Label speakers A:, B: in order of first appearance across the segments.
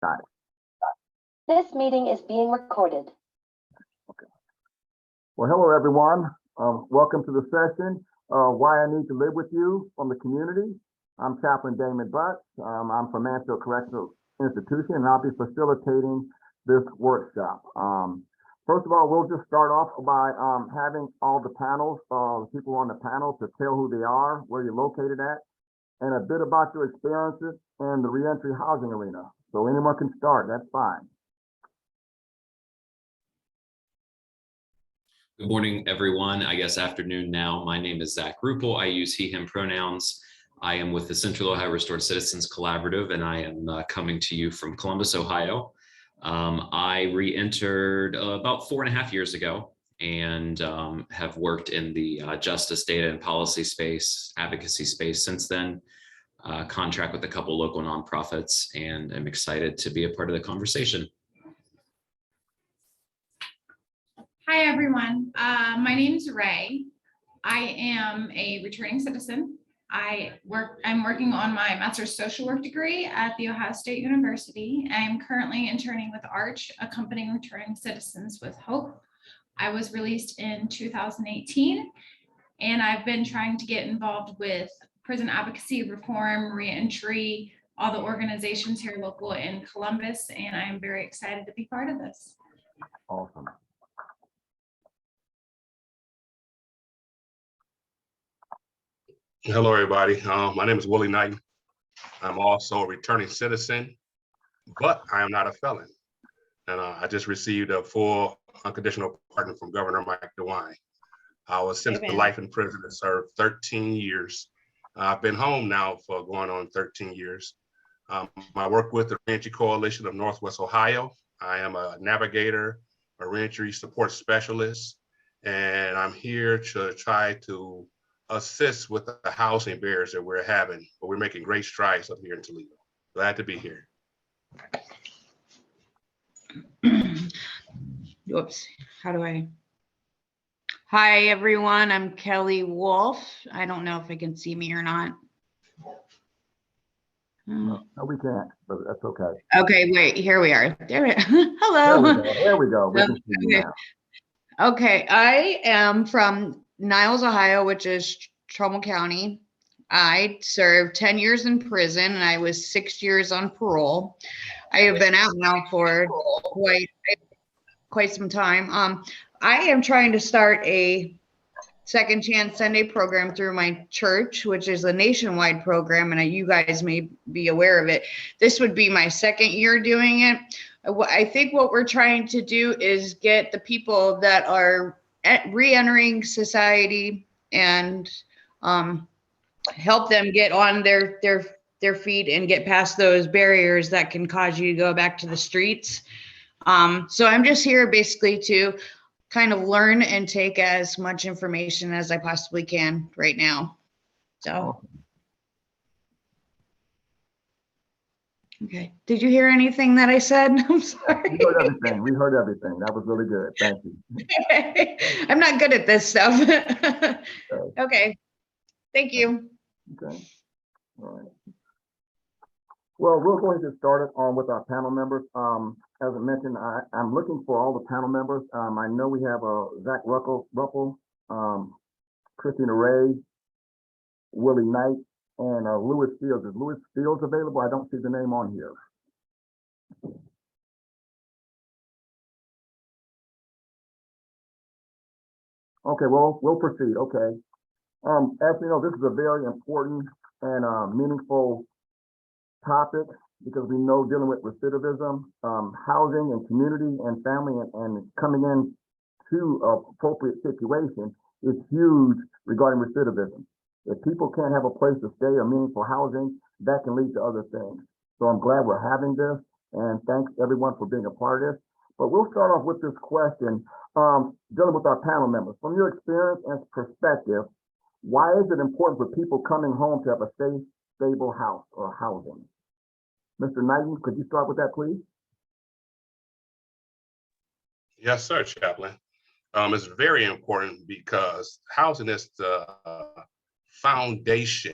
A: Got it.
B: This meeting is being recorded.
A: Okay. Well, hello, everyone. Welcome to the session, Why I Need to Live With You from the community. I'm Chaplain Damon Butts. I'm from Mansfield Correctional Institution, and I'll be facilitating this workshop. First of all, we'll just start off by having all the panels, people on the panel to tell who they are, where you're located at, and a bit about your experiences in the reentry housing arena. So anyone can start, that's fine.
C: Good morning, everyone. I guess afternoon now. My name is Zach Ruppel. I use he, him pronouns. I am with the Central Ohio Restored Citizens Collaborative, and I am coming to you from Columbus, Ohio. I re-entered about 4.5 years ago and have worked in the justice, data, and policy space, advocacy space since then. Contract with a couple local nonprofits, and I'm excited to be a part of the conversation.
D: Hi, everyone. My name is Ray. I am a returning citizen. I'm working on my master's social work degree at The Ohio State University. I'm currently interning with ARCH, accompanying returning citizens with hope. I was released in 2018, and I've been trying to get involved with prison advocacy, reform, reentry, all the organizations here local in Columbus, and I am very excited to be part of this.
A: Awesome.
E: Hello, everybody. My name is Willie Knight. I'm also a returning citizen, but I am not a felon. And I just received a full unconditional pardon from Governor Mike DeWine. I was sentenced to life in prison and served 13 years. I've been home now for going on 13 years. I work with the Reentry Coalition of Northwest Ohio. I am a navigator, a reentry support specialist, and I'm here to try to assist with the housing barriers that we're having, but we're making great strides up here in Toledo. Glad to be here.
F: Whoops, how do I? Hi, everyone, I'm Kelly Wolf. I don't know if I can see me or not.
A: No, we can't, but that's okay.
F: Okay, wait, here we are. There hello.
A: There we go. We can see you now.
F: Okay, I am from Niles, Ohio, which is Trumbull County. I served 10 years in prison and I was 6 years on parole. I have been out now for quite some time. I am trying to start a Second Chance Sunday program through my church, which is a nationwide program, and you guys may be aware of it. This would be my second year doing it. I think what we're trying to do is get the people that are re-entering society and help them get on their feet and get past those barriers that can cause you to go back to the streets. So I'm just here basically to kind of learn and take as much information as I possibly can right now. So. Okay. Did you hear anything that I said? I'm sorry.
A: We heard everything. We heard everything. That was really good. Thank you.
F: I'm not good at this stuff. Okay. Thank you.
A: Okay. All right. Well, we're going to get started with our panel members. As I mentioned, I'm looking for all the panel members. I know we have Zach Ruppel, Christina Ray, Willie Knight, and Lewis Fields. Is Lewis Fields available? I don't see the name on here. Okay, well, we'll proceed. Okay. As you know, this is a very important and meaningful topic because we know dealing with recidivism, housing and community and family and coming in to an appropriate situation is huge regarding recidivism. If people can't have a place to stay or meaningful housing, that can lead to other things. So I'm glad we're having this, and thanks everyone for being a part of this. But we'll start off with this question, dealing with our panel members. From your experience and perspective, why is it important for people coming home to have a safe, stable house or housing? Mr. Knighton, could you start with that, please?
E: Yes, sir, Chaplain. It's very important because housing is the foundation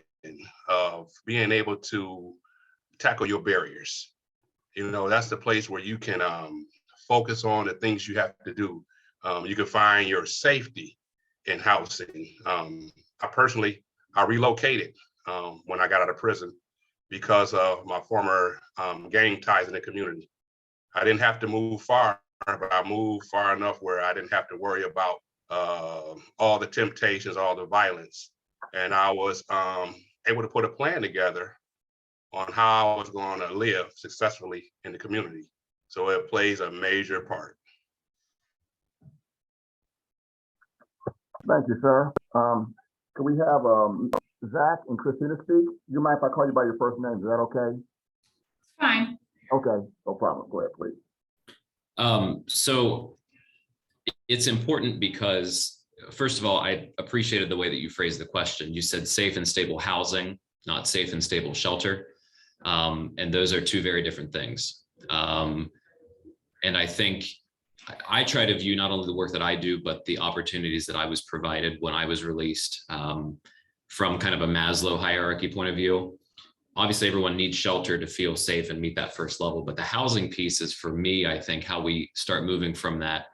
E: of being able to tackle your barriers. That's the place where you can focus on the things you have to do. You can find your safety in housing. I relocated when I got out of prison because of my former gang ties in the community. I didn't have to move far, but I moved far enough where I didn't have to worry about all the temptations, all the violence. And I was able to put a plan together on how I was going to live successfully in the community. So it plays a major part.
A: Thank you, sir. Can we have Zach and Christina speak? You mind if I call you by your first name? Is that okay?
D: Fine.
A: Okay, no problem. Go ahead, please.
C: So it's important because, first of all, I appreciated the way that you phrased the question. You said safe and stable housing, not safe and stable shelter. And those are two very different things. And I think I try to view not only the work that I do, but the opportunities that I was provided when I was released from kind of a Maslow hierarchy point of view. Obviously, everyone needs shelter to feel safe and meet that first level. But the housing piece is, for me, I think, how we start moving from that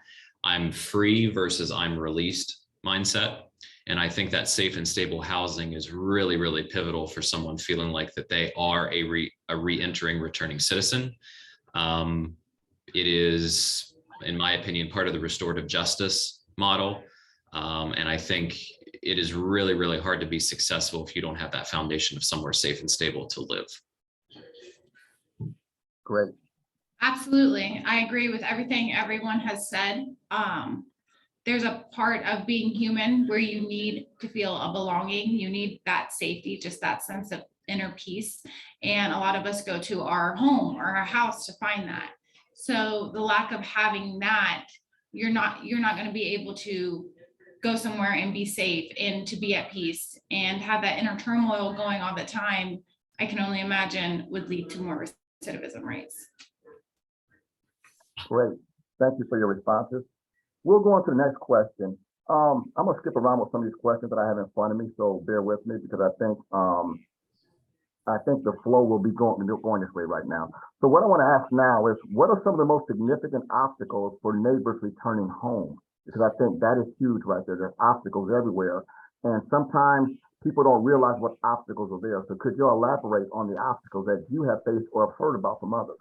C: I'm free versus I'm released mindset. And I think that safe and stable housing is really, really pivotal for someone feeling like that they are a re-entering returning citizen. It is, in my opinion, part of the restorative justice model. And I think it is really, really hard to be successful if you don't have that foundation of somewhere safe and stable to live.
A: Great.
D: Absolutely. I agree with everything everyone has said. There's a part of being human where you need to feel a belonging. You need that safety, just that sense of inner peace. And a lot of us go to our home or our house to find that. So the lack of having that, you're not going to be able to go somewhere and be safe and to be at peace and have that inner turmoil going all the time. I can only imagine would lead to more recidivism rates.
A: Great. Thank you for your responses. We'll go on to the next question. I'm gonna skip around with some of these questions that I have in front of me, so bear with me because I think the flow will be going this way right now. So what I want to ask now is, what are some of the most significant obstacles for neighbors returning home? Because I think that is huge right there. There's obstacles everywhere. And sometimes people don't realize what obstacles are there. So could you elaborate on the obstacles that you have faced or have heard about from others?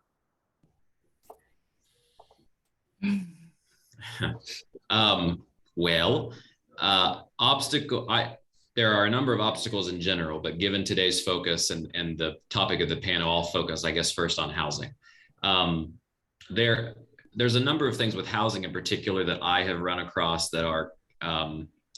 C: There are a number of obstacles in general, but given today's focus and the topic of the panel, I'll focus, I guess, first on housing. There's a number of things with housing in particular that I have run across that are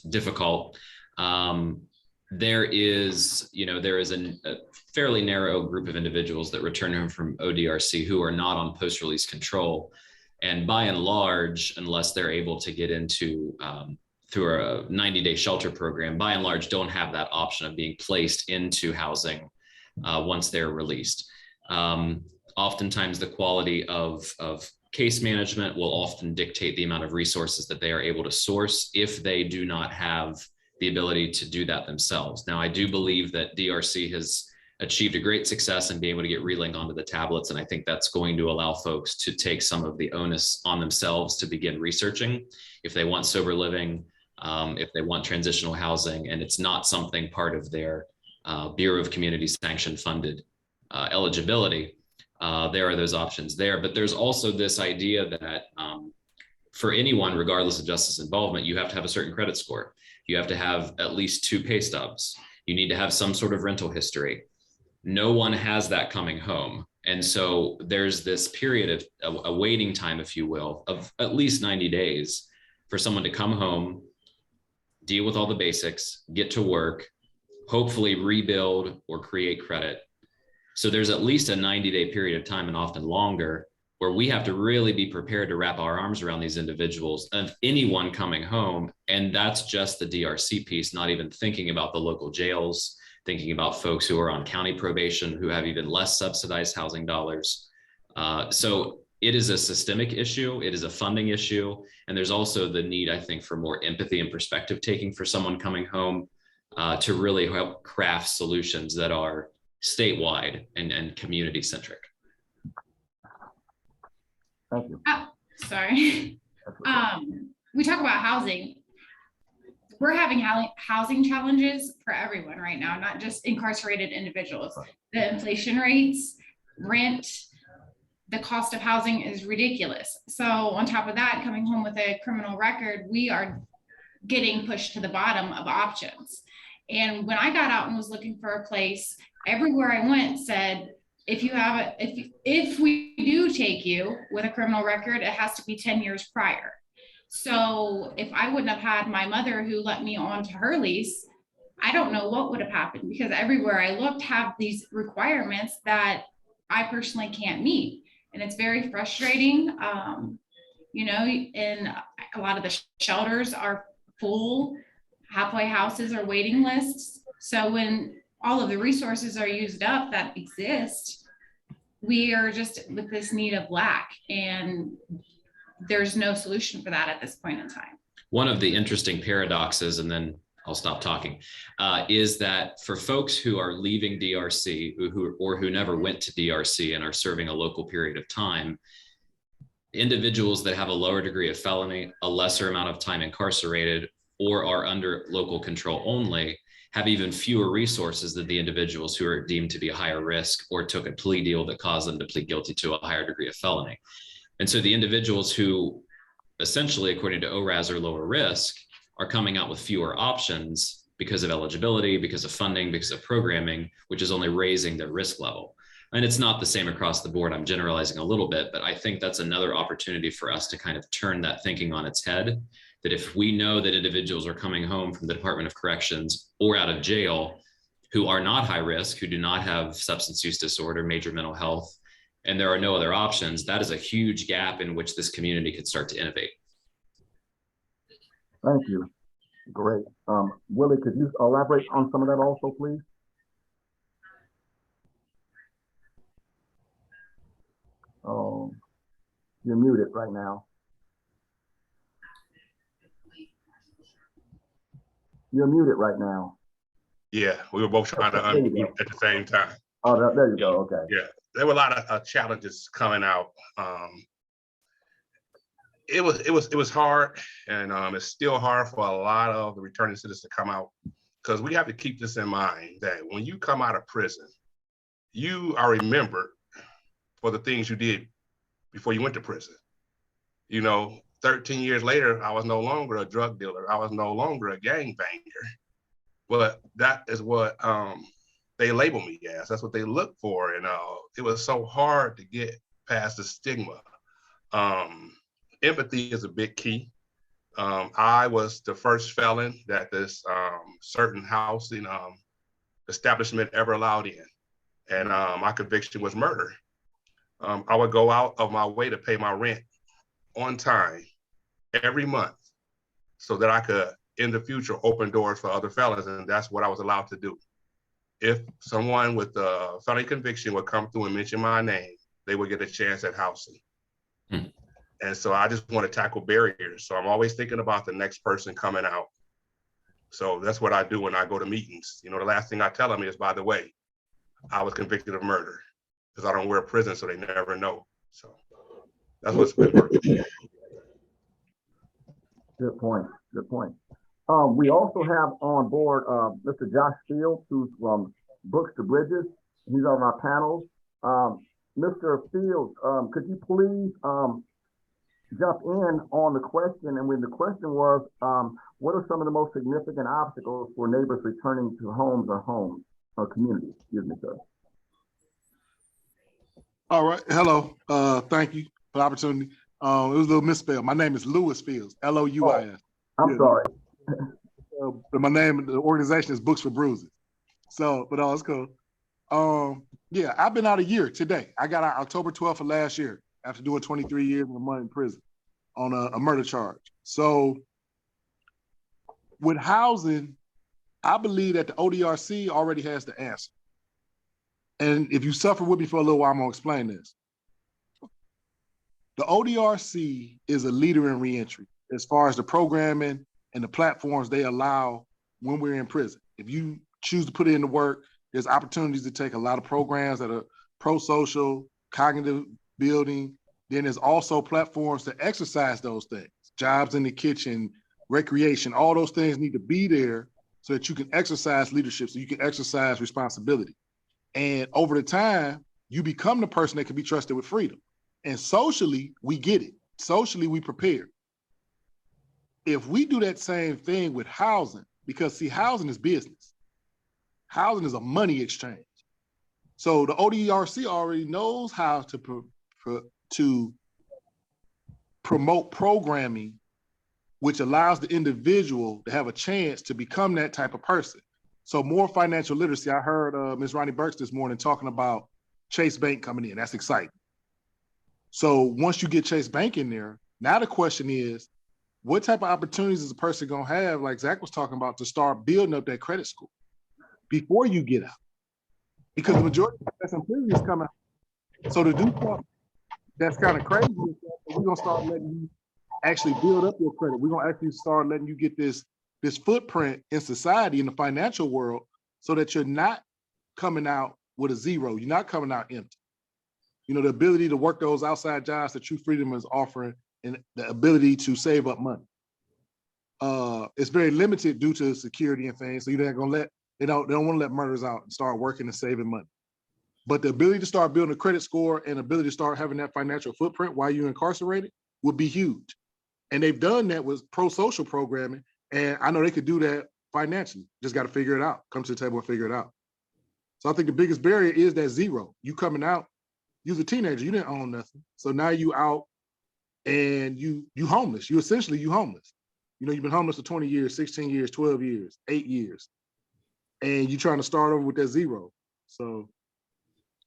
C: difficult. There is a fairly narrow group of individuals that return home from ODRC who are not on post-release control. And by and large, unless they're able to get into through a 90-day shelter program, by and large, don't have that option of being placed into housing once they're released. Oftentimes, the quality of case management will often dictate the amount of resources that they are able to source if they do not have the ability to do that themselves. Now, I do believe that DRC has achieved a great success in being able to get Relink onto the tablets. And I think that's going to allow folks to take some of the onus on themselves to begin researching if they want sober living, if they want transitional housing, and it's not something part of their Bureau of Community Sanction funded eligibility. There are those options there, but there's also this idea that for anyone, regardless of justice involvement, you have to have a certain credit score. You have to have at least 2 pay stubs. You need to have some sort of rental history. No one has that coming home. And so there's this period of a waiting time, if you will, of at least 90 days for someone to come home, deal with all the basics, get to work, hopefully rebuild or create credit. So there's at least a 90-day period of time, and often longer, where we have to really be prepared to wrap our arms around these individuals of anyone coming home. And that's just the DRC piece, not even thinking about the local jails, thinking about folks who are on county probation, who have even less subsidized housing dollars. So it is a systemic issue. It is a funding issue. And there's also the need, I think, for more empathy and perspective taking for someone coming home to really help craft solutions that are statewide and community centric.
A: Thank you.
D: Sorry.
A: That's okay.
D: We talk about housing. We're having housing challenges for everyone right now, not just incarcerated individuals. The inflation rates, rent, the cost of housing is ridiculous. So on top of that, coming home with a criminal record, we are getting pushed to the bottom of options. And when I got out and was looking for a place, everywhere I went said, if we do take you with a criminal record, it has to be 10 years prior. So if I wouldn't have had my mother who let me on to her lease, I don't know what would have happened, because everywhere I looked have these requirements that I personally can't meet. And it's very frustrating. You know, and a lot of the shelters are full, halfway houses are waiting lists. So when all of the resources are used up that exist, we are just with this need of lack, and there's no solution for that at this point in time.
C: One of the interesting paradoxes, and then I'll stop talking, is that for folks who are leaving DRC who never went to DRC and are serving a local period of time, individuals that have a lower degree of felony, a lesser amount of time incarcerated, or are under local control only, have even fewer resources than the individuals who are deemed to be a higher risk or took a plea deal that caused them to plead guilty to a higher degree of felony. And so the individuals who essentially, according to ORAS, are lower risk, are coming out with fewer options because of eligibility, because of funding, because of programming, which is only raising their risk level. And it's not the same across the board. I'm generalizing a little bit, but I think that's another opportunity for us to kind of turn that thinking on its head, that if we know that individuals are coming home from the Department of Corrections or out of jail who are not high risk, who do not have substance use disorder, major mental health, and there are no other options, that is a huge gap in which this community could start to innovate.
A: Thank you. Great. Willie, could you elaborate on some of that also, please? Oh, you're muted right now. You're muted right now.
E: Yeah, we were both trying to unmute at the same time.
A: Oh, there you go. Okay.
E: Yeah, there were a lot of challenges coming out. It was hard, and it's still hard for a lot of the returning citizens to come out, because we have to keep this in mind that when you come out of prison, you are remembered for the things you did before you went to prison. You know, 13 years later, I was no longer a drug dealer. I was no longer a gangbanger, but that is what they label me as. That's what they look for. And it was so hard to get past the stigma. Empathy is a big key. I was the first felon that this certain housing establishment ever allowed in. And my conviction was murder. I would go out of my way to pay my rent on time every month so that I could, in the future, open doors for other felons. And that's what I was allowed to do. If someone with a felony conviction would come through and mention my name, they would get a chance at housing. And so I just want to tackle barriers. So I'm always thinking about the next person coming out. So that's what I do when I go to meetings. You know, the last thing I tell them is, by the way, I was convicted of murder, because I don't wear a prison, so they never know. So that's what's been working.
A: Good point. Good point. We also have on board Mr. Josh Fields, who's from Books to Bridges. He's on our panel. Mr. Fields, could you please jump in on the question? And when the question was, what are some of the most significant obstacles for neighbors returning to homes or communities? Excuse me, sir.
G: All right. Hello. Thank you for the opportunity. It was a little misspelled. My name is Louis Fields, L-O-U-I-S.
A: I'm sorry.
G: But my name, the organization is Books for Bruises. So, but it's cool. Yeah, I've been out a year today. I got out October 12th of last year after doing 23 years and a month in prison on a murder charge. So with housing, I believe that the ODRC already has the answer. And if you suffer with me for a little while, I'm gonna explain this. The ODRC is a leader in reentry as far as the programming and the platforms they allow when we're in prison. If you choose to put it into work, there's opportunities to take a lot of programs that are prosocial, cognitive building, then there's also platforms to exercise those things. Jobs in the kitchen, recreation, all those things need to be there so that you can exercise leadership, so you can exercise responsibility. And over the time, you become the person that can be trusted with freedom. And socially, we get it. Socially, we prepare. If we do that same thing with housing, because see, housing is business. Housing is a money exchange. So the ODRC already knows how to promote programming, which allows the individual to have a chance to become that type of person. So more financial literacy. I heard Ms. Ronnie Burks this morning talking about Chase Bank coming in. That's exciting. So once you get Chase Bank in there, now the question is, what type of opportunities is a person gonna have, like Zach was talking about, to start building up that credit score before you get out? Because the majority of that's in prison is coming out. So to do something that's kind of crazy, we're gonna start letting you actually build up your credit. We're gonna actually start letting you get this footprint in society, in the financial world, so that you're not coming out with a zero. You're not coming out empty. You know, the ability to work those outside jobs that True Freedom is offering, and the ability to save up money. It's very limited due to security and things. So you're not gonna they don't want to let murderers out and start working and saving money. But the ability to start building a credit score and ability to start having that financial footprint while you're incarcerated would be huge. And they've done that with prosocial programming. And I know they could do that financially. Just got to figure it out. Come to the table and figure it out. So I think the biggest barrier is that zero. You coming out, you was a teenager, you didn't own nothing. So now you out and you homeless. You homeless. You know, you've been homeless for 20 years, 16 years, 12 years, 8 years. And you're trying to start over with that zero. So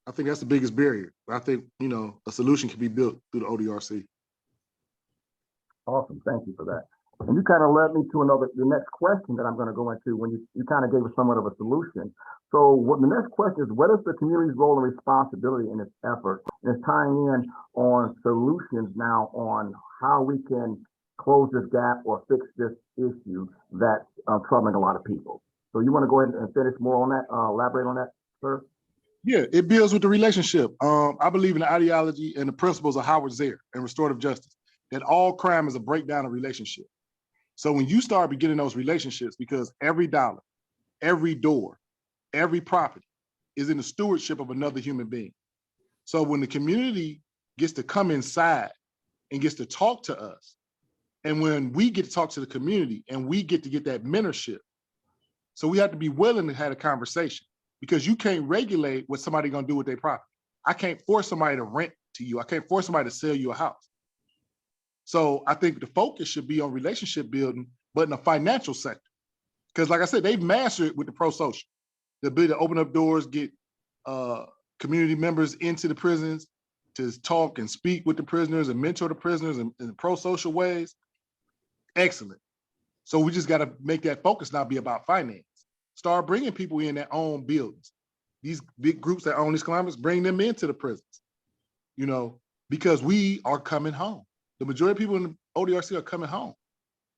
G: I think that's the biggest barrier. I think, you know, a solution can be built through the ODRC.
A: Awesome, thank you for that. And you kind of led me to the next question that I'm going to go into when you kind of gave us somewhat of a solution. So the next question is, what is the community's role and responsibility in this effort? And it's tying in on solutions now on how we can close this gap or fix this issue that's troubling a lot of people. So you want to go ahead and finish more on that, elaborate on that, sir?
G: Yeah, it builds with the relationship. I believe in the ideology and the principles of Howard Zehr and restorative justice, that all crime is a breakdown of relationship. So when you start beginning those relationships, because every dollar, every door, every property is in the stewardship of another human being. So when the community gets to come inside and gets to talk to us, and when we get to talk to the community and we get to get that mentorship, so we have to be willing to have a conversation, because you can't regulate what somebody's gonna do with their property. I can't force somebody to rent to you. I can't force somebody to sell you a house. So I think the focus should be on relationship building, but in the financial sector. Because like I said, they've mastered it with the prosocial. The ability to open up doors, get community members into the prisons to talk and speak with the prisoners and mentor the prisoners in prosocial ways. Excellent. So we just got to make that focus now be about finance. Start bringing people in that own buildings. These big groups that own these conglomerates, bring them into the prisons, you know, because we are coming home. The majority of people in the ODRC are coming home.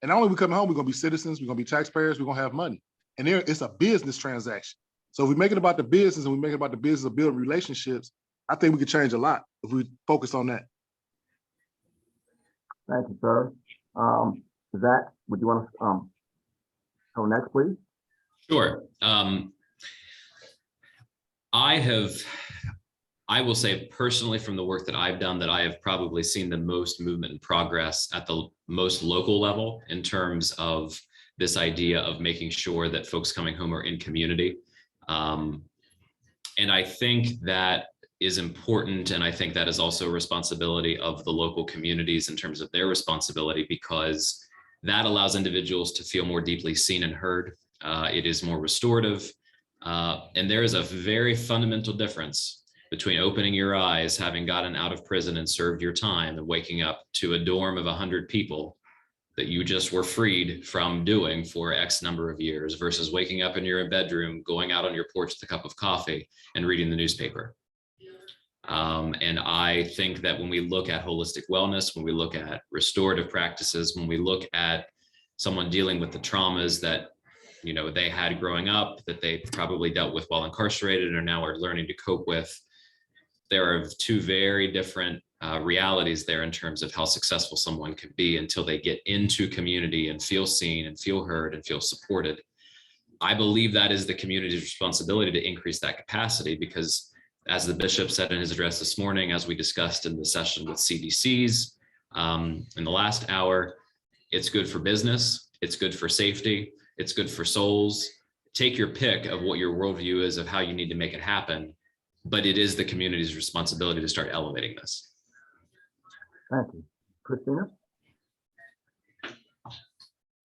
G: And not only are we coming home, we're going to be citizens, we're going to be taxpayers, we're going to have money. And it's a business transaction. So if we make it about the business and we make it about the business of building relationships, I think we could change a lot if we focus on that.
A: Thank you, sir. Zach, would you want to go next, please?
C: Sure. I will say personally, from the work that I've done, that I have probably seen the most movement and progress at the most local level in terms of this idea of making sure that folks coming home are in community. And I think that is important. And I think that is also a responsibility of the local communities in terms of their responsibility, because that allows individuals to feel more deeply seen and heard. It is more restorative. And there is a very fundamental difference between opening your eyes, having gotten out of prison and served your time, and waking up to a dorm of 100 people that you just were freed from doing for X number of years, versus waking up in your bedroom, going out on your porch with a cup of coffee and reading the newspaper. And I think that when we look at holistic wellness, when we look at restorative practices, when we look at someone dealing with the traumas that they had growing up, that they probably dealt with while incarcerated, or now are learning to cope with, there are two very different realities there in terms of how successful someone could be until they get into community and feel seen and feel heard and feel supported. I believe that is the community's responsibility to increase that capacity, because as the bishop said in his address this morning, as we discussed in the session with CDCs in the last hour, it's good for business, it's good for safety, it's good for souls. Take your pick of what your worldview is of how you need to make it happen, but it is the community's responsibility to start elevating this.
A: Thank you. Christina?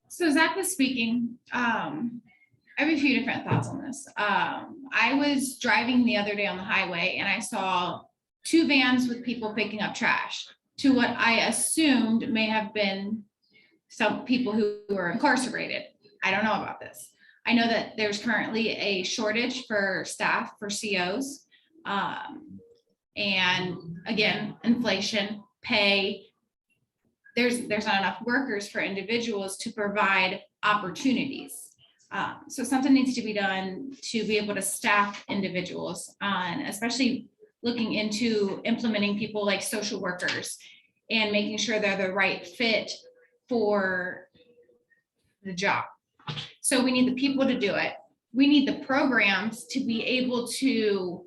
D: So Zach was speaking. I have a few different thoughts on this. I was driving the other day on the highway and I saw 2 vans with people picking up trash to what I assumed may have been some people who were incarcerated. I don't know about this. I know that there's currently a shortage for staff for COs. And again, inflation, pay, there's not enough workers for individuals to provide opportunities. So something needs to be done to be able to staff individuals on, especially looking into implementing people like social workers and making sure they're the right fit for the job. So we need the people to do it. We need the programs to be able to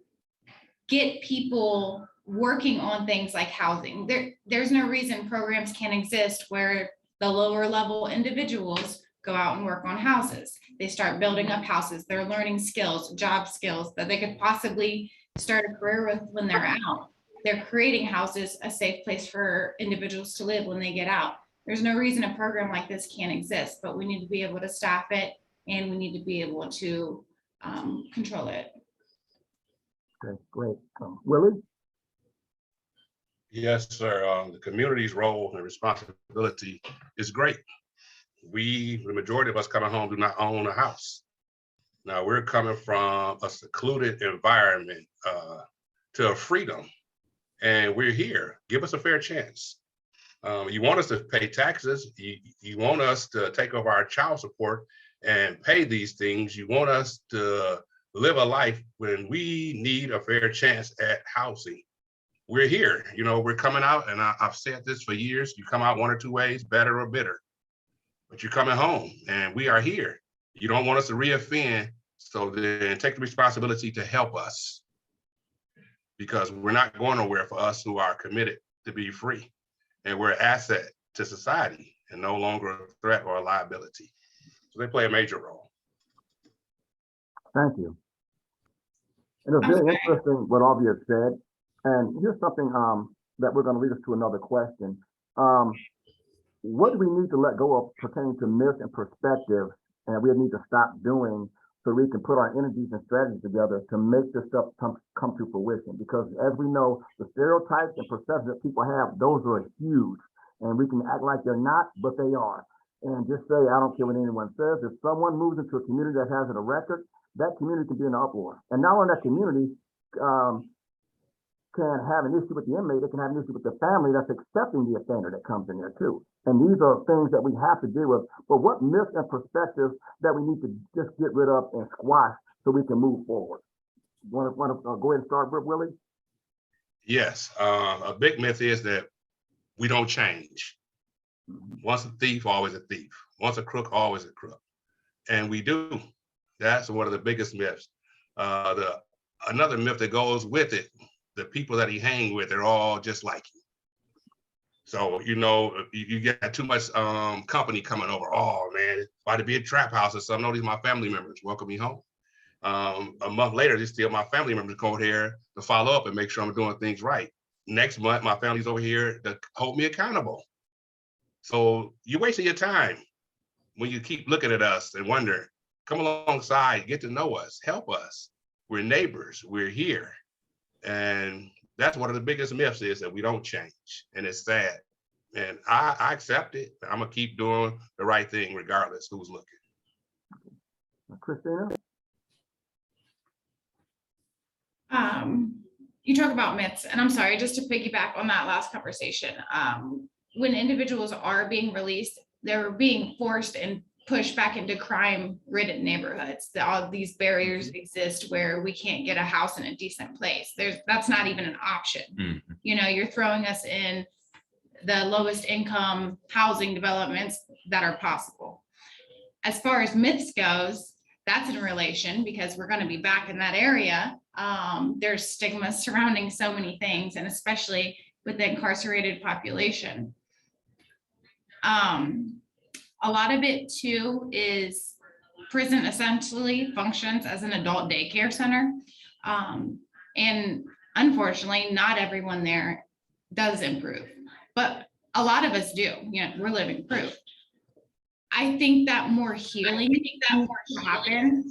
D: get people working on things like housing. There's no reason programs can't exist where the lower level individuals go out and work on houses. They start building up houses. They're learning skills, job skills that they could possibly start a career with when they're out. They're creating houses, a safe place for individuals to live when they get out. There's no reason a program like this can't exist, but we need to be able to staff it and we need to be able to control it.
A: Okay, great. Willie?
E: Yes, sir. The community's role and responsibility is great. The majority of us coming home do not own a house. Now we're coming from a secluded environment to a freedom, and we're here. Give us a fair chance. You want us to pay taxes. You want us to take over our child support and pay these things. You want us to live a life when we need a fair chance at housing. We're here, we're coming out, and I've said this for years. You come out one or two ways, better or bitter. But you're coming home and we are here. You don't want us to reoffend, so then take the responsibility to help us, because we're not going nowhere for us who are committed to be free. And we're an asset to society and no longer a threat or a liability. So they play a major role.
A: Thank you. And it's very interesting what all of you have said. And here's something that we're going to lead us to another question. What do we need to let go of pertaining to myths and perspectives, and we need to stop doing so we can put our energies and strategies together to make this stuff come to fruition? Because as we know, the stereotypes and perceptions that people have, those are huge. And we can act like they're not, but they are. And just say, I don't care what anyone says. If someone moves into a community that has a record, that community can be in an uproar. And now in that community, can have an issue with the inmate, it can have an issue with the family that's accepting the offender that comes in there too. And these are things that we have to deal with. But what myths and perspectives that we need to just get rid of and squash so we can move forward? You want to go ahead and start, Willie?
E: Yes, a big myth is that we don't change. Once a thief, always a thief. Once a crook, always a crook. And we do. That's one of the biggest myths. Another myth that goes with it, the people that he hang with are all just like you. So, you get too much company coming over. Oh man, about to be a trap house or something. No, these are my family members. Welcome me home. A month later, these still my family members go here to follow up and make sure I'm doing things right. Next month, my family's over here to hold me accountable. So you're wasting your time when you keep looking at us and wonder, come alongside, get to know us, help us. We're neighbors, we're here. And that's one of the biggest myths, is that we don't change. And it's sad. And I accept it. I'm gonna keep doing the right thing regardless who's looking.
A: Christina?
D: You talk about myths, and I'm sorry, just to piggyback on that last conversation. When individuals are being released, they're being forced and push back into crime-ridden neighborhoods. All these barriers exist where we can't get a house in a decent place. That's not even an option. You know, you're throwing us in the lowest income housing developments that are possible. As far as myths goes, that's in relation because we're going to be back in that area. There's stigma surrounding so many things, and especially with the incarcerated population. A lot of it too is prison essentially functions as an adult daycare center. And unfortunately, not everyone there does improve, but a lot of us do. You know, we're living proof. I think that more healing needs to happen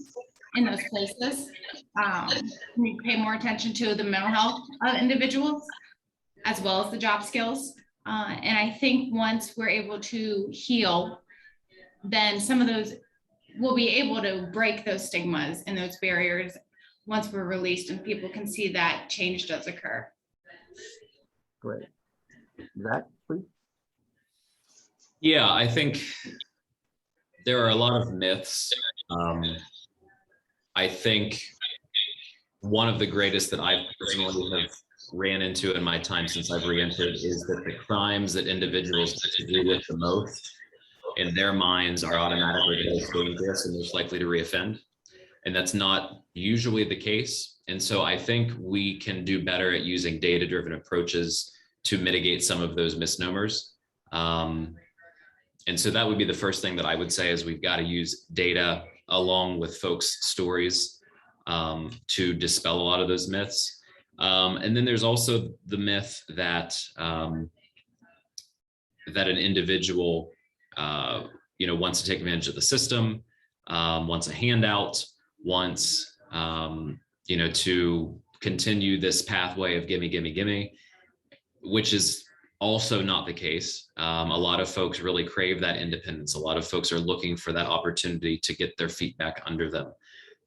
D: in those places. We pay more attention to the mental health of individuals as well as the job skills. And I think once we're able to heal, then some of those, we'll be able to break those stigmas and those barriers once we're released and people can see that change does occur.
A: Great. Zach, please.
C: Yeah, I think there are a lot of myths. I think one of the greatest that I personally have ran into in my time since I've re-entered is that the crimes that individuals get to do with the most in their minds are automatically the most dangerous and most likely to reoffend. And that's not usually the case. And so I think we can do better at using data-driven approaches to mitigate some of those misnomers. And so that would be the first thing that I would say is we've got to use data along with folks' stories to dispel a lot of those myths. And then there's also the myth that that an individual wants to take advantage of the system, wants a handout, wants to continue this pathway of gimme, gimme, gimme, which is also not the case. A lot of folks really crave that independence. A lot of folks are looking for that opportunity to get their feet back under them.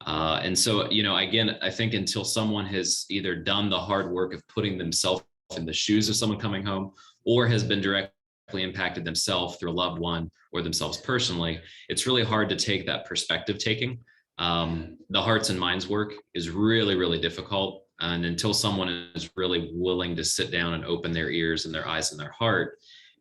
C: And so, again, I think until someone has either done the hard work of putting themselves in the shoes of someone coming home or has been directly impacted themselves through a loved one or themselves personally, it's really hard to take that perspective taking. The hearts and minds work is really, really difficult. And until someone is really willing to sit down and open their ears and their eyes and their heart,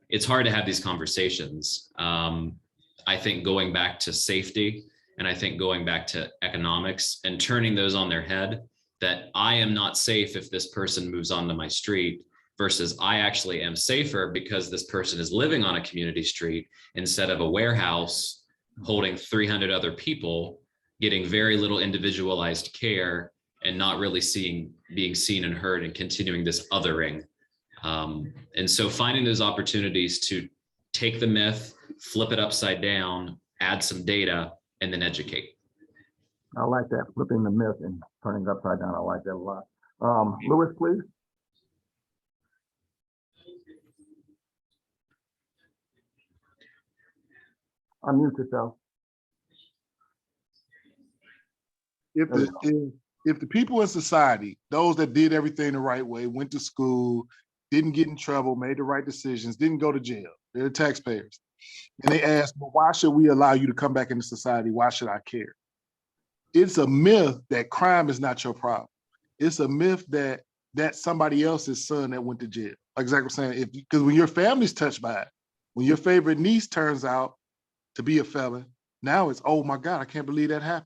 C: it's hard to have these conversations. I think going back to safety, and I think going back to economics and turning those on their head, that I am not safe if this person moves onto my street versus I actually am safer because this person is living on a community street instead of a warehouse holding 300 other people, getting very little individualized care and not really being seen and heard and continuing this othering. And so finding those opportunities to take the myth, flip it upside down, add some data, and then educate.
A: I like that, flipping the myth and turning it upside down. I like that a lot. Louis, please. Unmute yourself.
G: If the people in society, those that did everything the right way, went to school, didn't get in trouble, made the right decisions, didn't go to jail, they're the taxpayers. And they ask, well, why should we allow you to come back into society? Why should I care? It's a myth that crime is not your problem. It's a myth that that's somebody else's son that went to jail. Like Zach was saying, because when your family's touched by it, when your favorite niece turns out to be a felon, now it's, oh my God, I can't believe that happened.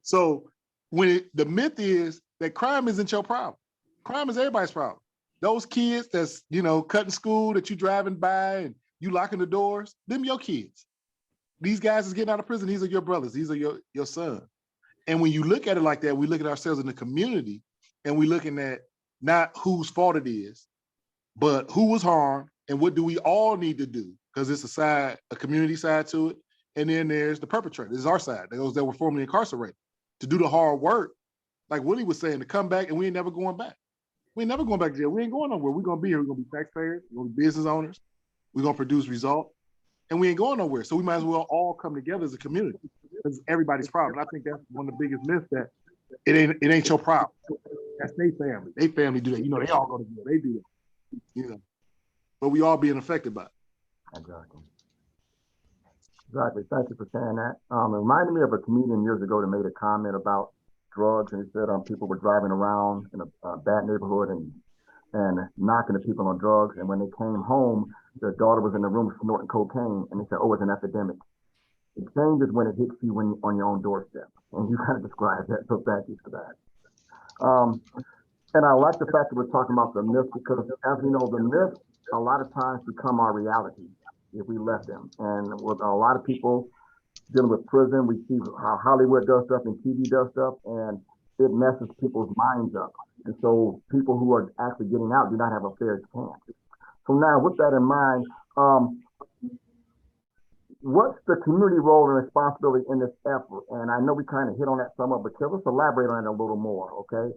G: So the myth is that crime isn't your problem. Crime is everybody's problem. Those kids that's, cutting school, that you driving by and you locking the doors, them your kids. These guys is getting out of prison. These are your brothers. These are your sons. And when you look at it like that, we look at ourselves in the community and we're looking at not whose fault it is, but who was harmed and what do we all need to do? Because it's a community side to it. And then there's the perpetrator. This is our side, those that were formerly incarcerated, to do the hard work, like Willie was saying, to come back, and we ain't never going back. We ain't never going back to jail. We ain't going nowhere. We're going to be here. We're going to be taxpayers. We're going to be business owners. We're going to produce results, and we ain't going nowhere. So we might as well all come together as a community. It's everybody's problem. And I think that's one of the biggest myths, that it ain't your problem. That's their family. They family do that. They all go to jail. They do that. But we all being affected by it.
A: Exactly. Exactly. Thank you for saying that. It reminded me of a comedian years ago that made a comment about drugs, and he said people were driving around in a bad neighborhood and knocking the people on drugs, and when they came home, their daughter was in the room snorting cocaine, and they said, "Oh, it's an epidemic." It changes when it hits you when you're on your own doorstep, and you kind of described that. So thank you for that. And I like the fact that we're talking about the myths because, as we know, the myths a lot of times become our reality if we let them. And with a lot of people dealing with prison, we see how Hollywood does stuff and TV does stuff, and it messes people's minds up. And so people who are actually getting out do not have a fair chance. So now, with that in mind, what's the community role and responsibility in this effort? And I know we kind of hit on that somewhat, but let's elaborate on it a little more, okay?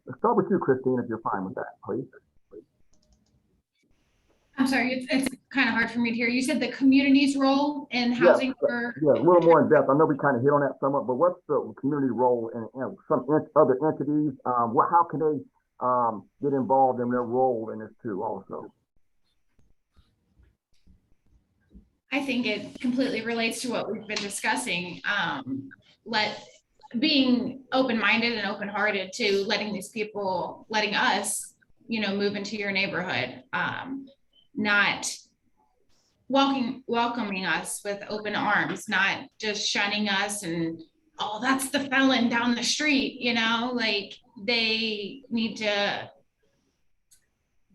A: Let's start with you, Christine, if you're fine with that, please.
D: I'm sorry, it's kind of hard for me to hear. You said the community's role in housing for.
A: Yeah, a little more in depth. I know we kind of hit on that somewhat, but what's the community role in some other entities? How can they get involved in their role in this too also?
D: I think it completely relates to what we've been discussing. Being open-minded and open-hearted to letting us, move into your neighborhood, not welcoming us with open arms, not just shunning us and, oh, that's the felon down the street, like they need to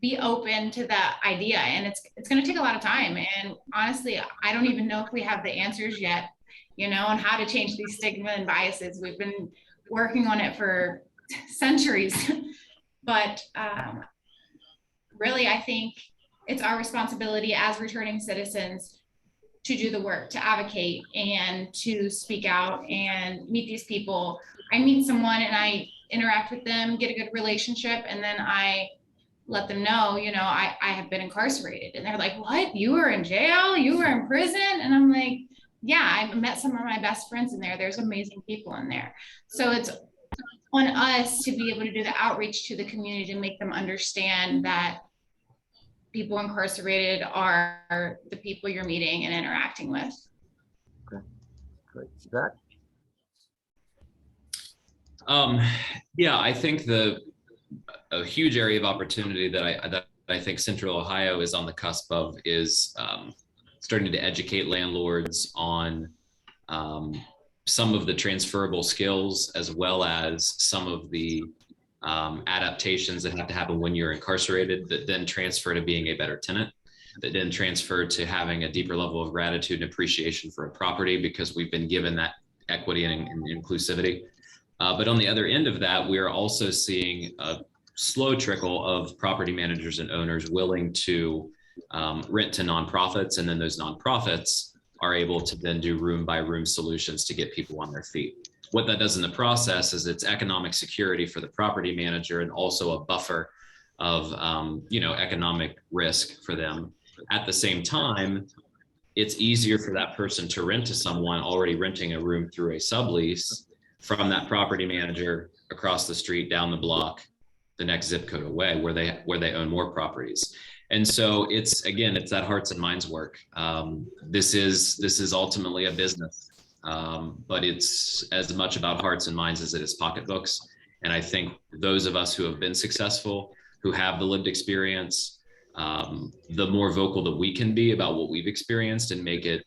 D: be open to that idea. And it's going to take a lot of time. And honestly, I don't even know if we have the answers yet, on how to change these stigma and biases. We've been working on it for centuries, but really, I think it's our responsibility as returning citizens to do the work, to advocate and to speak out and meet these people. I meet someone and I interact with them, get a good relationship, and then I let them know, I have been incarcerated. And they're like, what? You were in jail? You were in prison? And I'm like, yeah, I met some of my best friends in there. There's amazing people in there. So it's on us to be able to do the outreach to the community to make them understand that people incarcerated are the people you're meeting and interacting with.
A: Okay, great. Zach?
C: Yeah, I think a huge area of opportunity that I think Central Ohio is on the cusp of is starting to educate landlords on some of the transferable skills, as well as some of the adaptations that have to happen when you're incarcerated that then transfer to being a better tenant, that then transfer to having a deeper level of gratitude and appreciation for a property because we've been given that equity and inclusivity. But on the other end of that, we're also seeing a slow trickle of property managers and owners willing to rent to nonprofits, and then those nonprofits are able to then do room by room solutions to get people on their feet. What that does in the process is it's economic security for the property manager and also a buffer of economic risk for them. At the same time, it's easier for that person to rent to someone already renting a room through a sublease from that property manager across the street, down the block, the next zip code away, where they own more properties. And so it's that hearts and minds work. This is ultimately a business. But it's as much about hearts and minds as it is pocketbooks. And I think those of us who have been successful, who have the lived experience, the more vocal that we can be about what we've experienced and make it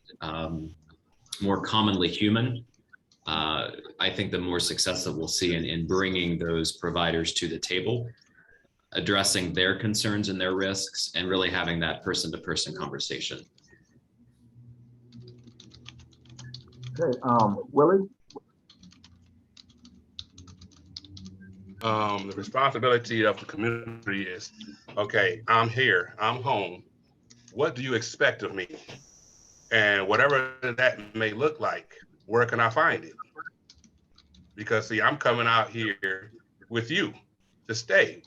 C: more commonly human, I think the more success that we'll see in bringing those providers to the table, addressing their concerns and their risks, and really having that person-to-person conversation.
A: Okay, Willie?
E: The responsibility of the community is, okay, I'm here, I'm home. What do you expect of me? And whatever that may look like, where can I find it? Because see, I'm coming out here with you to stay.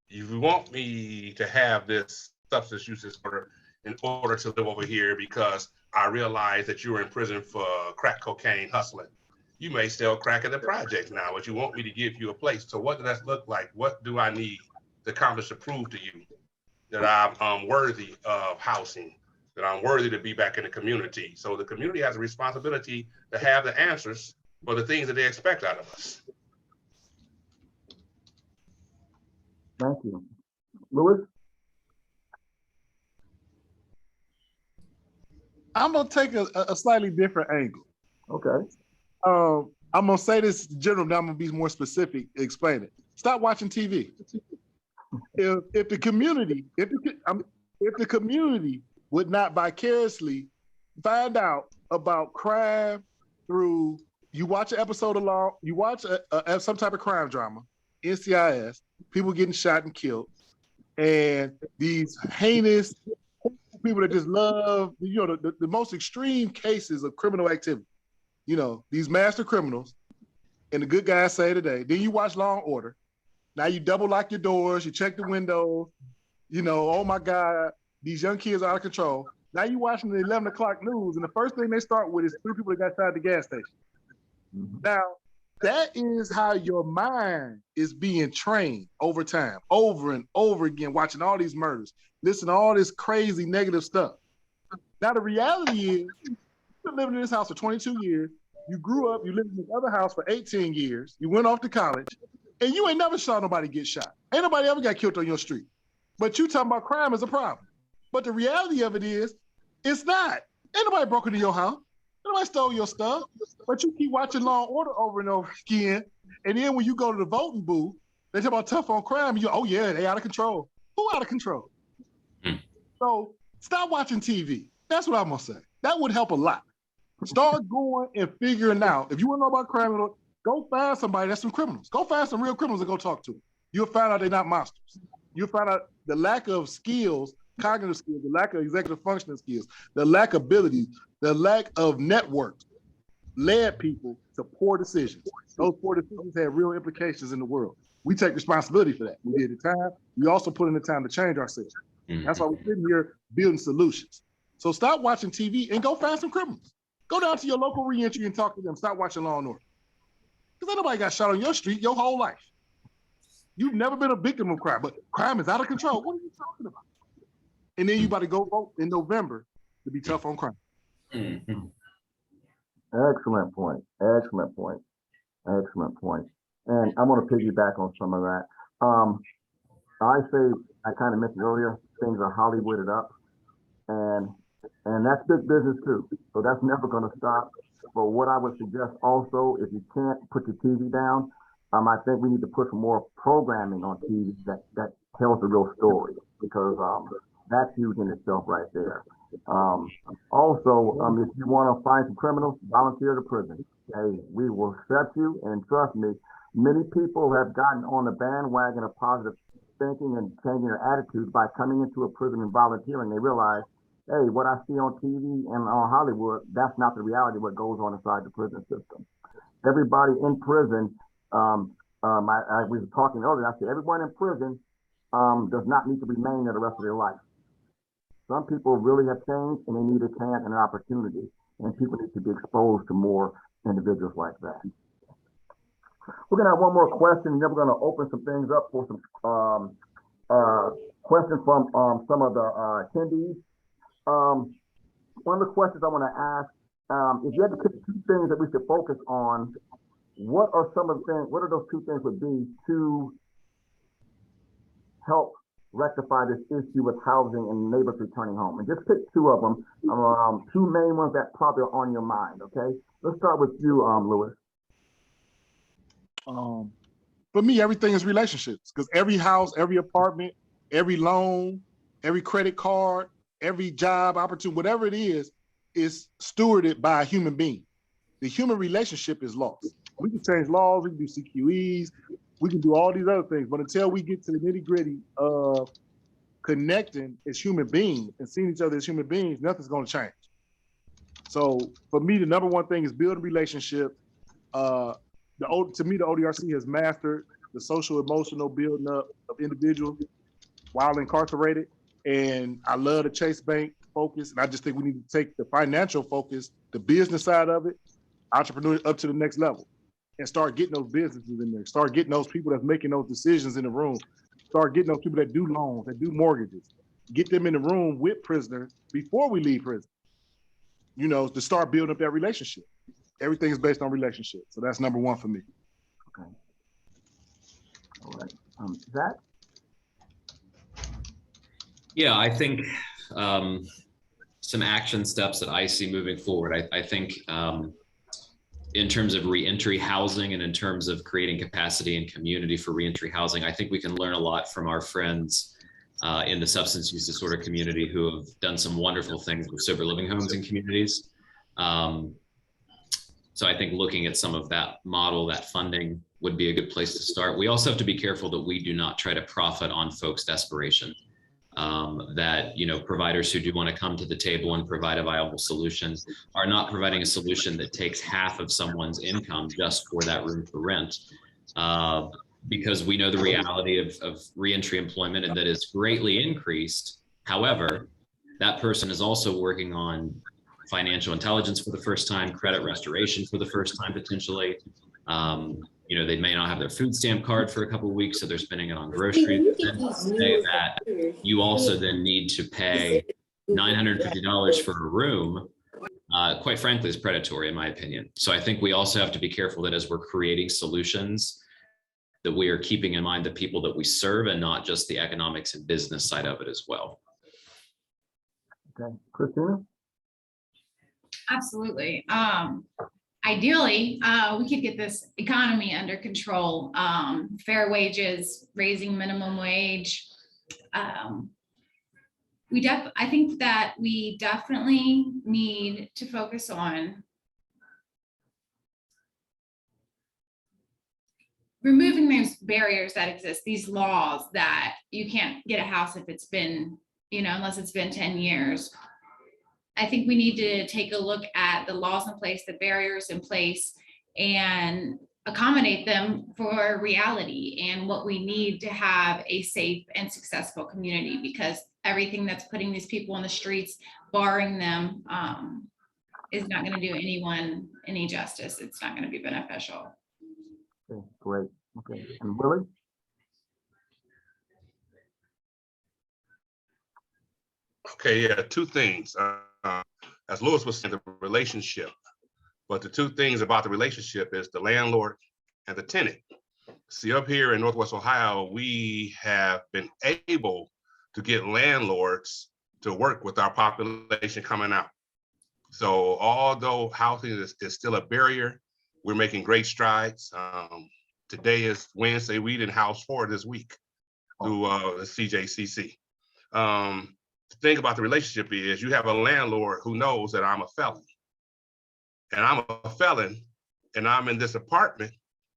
E: You want me to have this substance use disorder in order to live over here because I realize that you were in prison for crack cocaine hustling. You may sell crack at the project now, but you want me to give you a place. So what does that look like? What do I need to accomplish to prove to you that I'm worthy of housing? that I'm worthy to be back in the community. So the community has a responsibility to have the answers for the things that they expect out of us.
A: Thank you. Louis?
G: I'm gonna take a slightly different angle.
A: Okay.
G: I'm gonna say this in general, now I'm gonna be more specific, explain it. Stop watching TV. If the community, if the community would not vicariously find out about crime through, you watch an episode of Law, you watch some type of crime drama, NCIS, people getting shot and killed, and these heinous people that just love, the most extreme cases of criminal activity. These master criminals, and the good guys say today. Then you watch Law and Order. Now you double lock your doors, you check the windows. Oh my God, these young kids are out of control. Now you watching the 11 o'clock news, and the first thing they start with is 3 people that got shot at the gas station. Mm-hmm. Now, that is how your mind is being trained over time, over and over again, watching all these murders, listening to all this crazy negative stuff. Now, the reality is, you've been living in this house for 22 years. You grew up, you lived in this other house for 18 years. You went off to college, and you ain't never saw nobody get shot. Ain't nobody ever got killed on your street. But you talking about crime is a problem. But the reality of it is, it's not. Ain't nobody broke into your house. Nobody stole your stuff. But you keep watching Law and Order over and over again. And then when you go to the voting booth, they talk about tough on crime. Oh yeah, they out of control. Who out of control? So stop watching TV. That's what I'm gonna say. That would help a lot. Start going and figuring out. If you want to know about crime, go find somebody that's some criminals. Go find some real criminals and go talk to them. You'll find out they're not monsters. You'll find out the lack of skills, cognitive skills, the lack of executive functioning skills, the lack of ability, the lack of networks led people to poor decisions. Those poor decisions have real implications in the world. We take responsibility for that. We did the time. We also put in the time to change ourselves. Mm-hmm. That's why we're sitting here building solutions. So stop watching TV and go find some criminals. Go down to your local reentry and talk to them. Stop watching Law and Order. Because ain't nobody got shot on your street your whole life. You've never been a victim of crime, but crime is out of control. What are you talking about? And then you about to go vote in November to be tough on crime.
A: Mm-hmm. Excellent point. Excellent point. Excellent point. And I'm going to piggyback on some of that. I kind of mentioned earlier, things are Hollywooded up, and that's big business too. So that's never going to stop. But what I would suggest also, if you can't put your TV down, I think we need to put some more programming on TV that tells the real story, because that's huge in itself right there. Also, if you want to find some criminals, volunteer to prison. Hey, we will accept you, and trust me, many people have gotten on the bandwagon of positive thinking and changing their attitudes by coming into a prison and volunteering. They realize, hey, what I see on TV and on Hollywood, that's not the reality of what goes on inside the prison system. Everybody in prison, we were talking earlier, I said everyone in prison does not need to remain there the rest of their life. Some people really have changed, and they need a chance and an opportunity, and people need to be exposed to more individuals like that. We're going to have one more question, and then we're going to open some things up for some questions from some of the attendees. One of the questions I want to ask, if you had to pick 2 things that we should focus on, what are those 2 things would be to help rectify this issue with housing and neighbors returning home? And just pick 2 of them, 2 main ones that probably are on your mind, okay? Let's start with you, Louis.
G: For me, everything is relationships, because every house, every apartment, every loan, every credit card, every job opportunity, whatever it is stewarded by a human being. The human relationship is lost. We can change laws, we can do CQEs, we can do all these other things, but until we get to the nitty-gritty of connecting as human beings and seeing each other as human beings, nothing's going to change. So for me, the number one thing is building relationships. To me, the ODRC has mastered the social emotional building up of individuals while incarcerated. And I love the Chase Bank focus. And I just think we need to take the financial focus, the business side of it, entrepreneur up to the next level, and start getting those businesses in there. Start getting those people that's making those decisions in the room. Start getting those people that do loans, that do mortgages. get them in the room with prisoners before we leave prison, you know, to start building up that relationship. Everything is based on relationship. So that's number one for me.
A: Okay. All right. Zach?
C: Yeah, I think some action steps that I see moving forward. I think in terms of reentry housing and in terms of creating capacity and community for reentry housing, I think we can learn a lot from our friends in the substance use disorder community who have done some wonderful things with sober living homes and communities. So I think looking at some of that model, that funding would be a good place to start. We also have to be careful that we do not try to profit on folks' desperation. That, you know, providers who do want to come to the table and provide a viable solution are not providing a solution that takes half of someone's income just for that room for rent. Because we know the reality of reentry employment, and that is greatly increased. However, that person is also working on financial intelligence for the first time, credit restoration for the first time, potentially. You know, they may not have their food stamp card for a couple of weeks, so they're spending it on groceries. Then to say that you also then need to pay $950 for a room, quite frankly, is predatory in my opinion. So I think we also have to be careful that as we're creating solutions, that we are keeping in mind the people that we serve and not just the economics and business side of it as well.
A: Okay. Christina?
D: Absolutely. Ideally, we could get this economy under control. Fair wages, raising minimum wage. I think that we definitely need to focus on removing those barriers that exist, these laws that you can't get a house if it's been, you know, unless it's been 10 years. I think we need to take a look at the laws in place, the barriers in place, and accommodate them for reality and what we need to have a safe and successful community, because everything that's putting these people on the streets, barring them, is not going to do anyone any justice. It's not going to be beneficial.
A: Okay, great. Okay. And Willie?
E: Okay, yeah, two things. As Lewis was saying, the relationship. But the two things about the relationship is the landlord and the tenant. See, up here in Northwest Ohio, we have been able to get landlords to work with our population coming out. So although housing is still a barrier, we're making great strides. Today is Wednesday. We didn't house 4 this week through the CJCC. The thing about the relationship is you have a landlord who knows that I'm a felon. And I'm a felon and I'm in this apartment,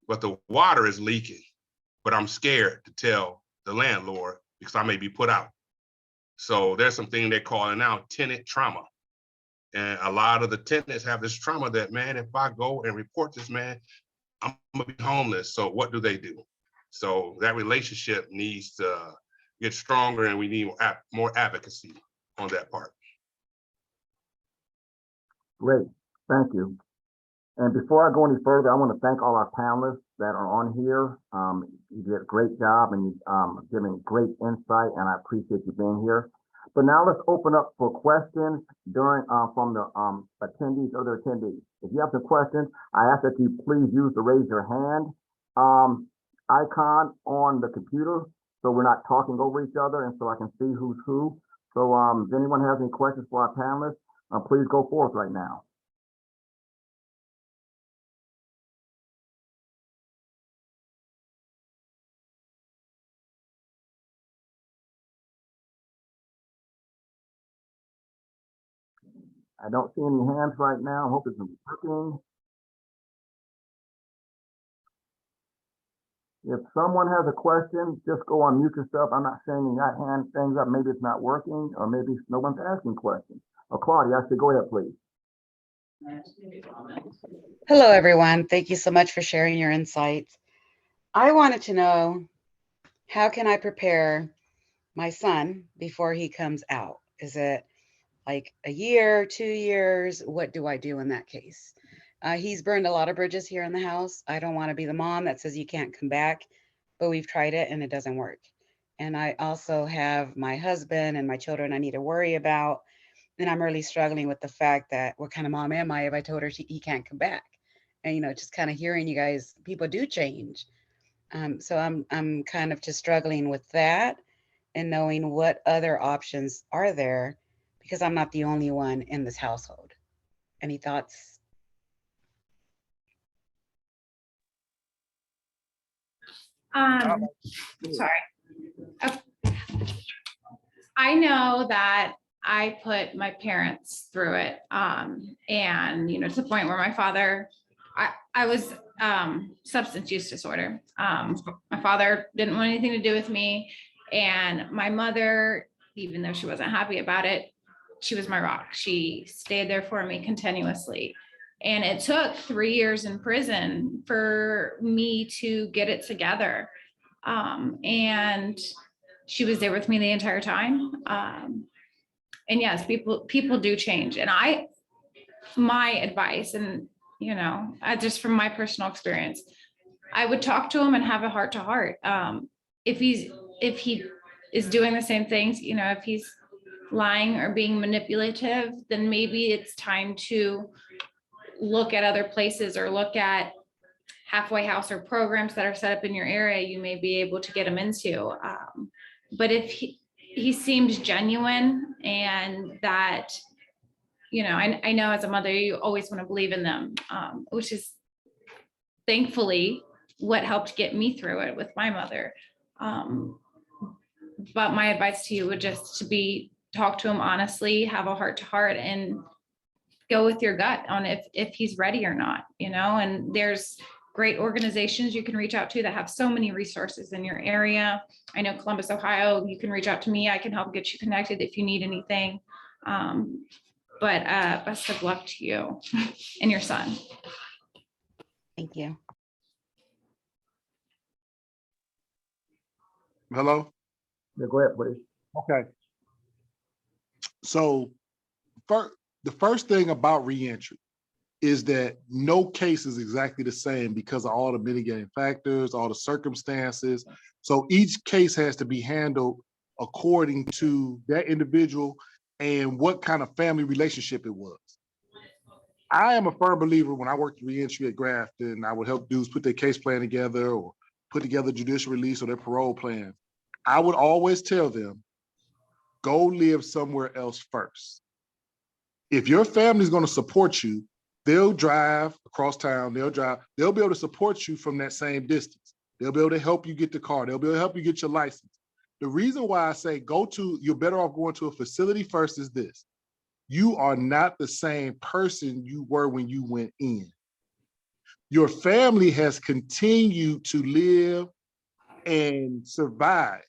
E: but the water is leaking. But I'm scared to tell the landlord because I may be put out. So there's something they're calling now tenant trauma. And a lot of the tenants have this trauma that, man, if I go and report this, man, I'm gonna be homeless. So what do they do? So that relationship needs to get stronger, and we need more advocacy on that part.
A: Great, thank you. And before I go any further, I want to thank all our panelists that are on here. You did a great job and giving great insight, and I appreciate you being here. But now let's open up for questions during from the attendees, other attendees. If you have some questions, I ask that you please use the raise your hand icon on the computer, so we're not talking over each other, and so I can see who's who. So if anyone has any questions for our panelists, please go forth right now. I don't see any hands right now. I hope it's working. If someone has a question, just go on mute yourself. I'm not saying you got hand things up. Maybe it's not working, or maybe no one's asking questions. Oh, Claudia, I should go ahead, please.
H: Hello, everyone. Thank you so much for sharing your insights. I wanted to know, how can I prepare my son before he comes out? Is it like a year, 2 years? What do I do in that case? He's burned a lot of bridges here in the house. I don't want to be the mom that says you can't come back, but we've tried it and it doesn't work. And I also have my husband and my children I need to worry about. And I'm really struggling with the fact that what kind of mom am I if I told her he can't come back? And, you know, just kind of hearing you guys, people do change. So I'm kind of just struggling with that and knowing what other options are there because I'm not the only one in this household. Any thoughts?
D: Sorry. I know that I put my parents through it. And, you know, to the point where my father, I was substance use disorder. My father didn't want anything to do with me. And my mother, even though she wasn't happy about it, she was my rock. She stayed there for me continuously. And it took 3 years in prison for me to get it together. And she was there with me the entire time. And yes, people do change. And my advice, and you know, just from my personal experience, I would talk to him and have a heart to heart. If he is doing the same things, you know, if he's lying or being manipulative, then maybe it's time to look at other places or look at halfway house or programs that are set up in your area. You may be able to get him into. But if he seemed genuine and that, you know, I know as a mother, you always want to believe in them, which is thankfully what helped get me through it with my mother. But my advice to you would just to be, talk to him honestly, have a heart to heart, and go with your gut on if he's ready or not, you know. And there's great organizations you can reach out to that have so many resources in your area. I know Columbus, Ohio, you can reach out to me. I can help get you connected if you need anything. But best of luck to you and your son.
H: Thank you.
G: Hello?
A: Yeah, go ahead, please.
G: Okay. So the first thing about reentry is that no case is exactly the same because of all the mitigating factors, all the circumstances. So each case has to be handled according to that individual and what kind of family relationship it was. I am a firm believer when I worked reentry at Grafton, I would help dudes put their case plan together or put together judicial release or their parole plan. I would always tell them, go live somewhere else first. If your family's going to support you, they'll drive across town, they'll be able to support you from that same distance. They'll be able to help you get the car, they'll be able to help you get your license. The reason why I say you're better off going to a facility first is this. You are not the same person you were when you went in. Your family has continued to live and survive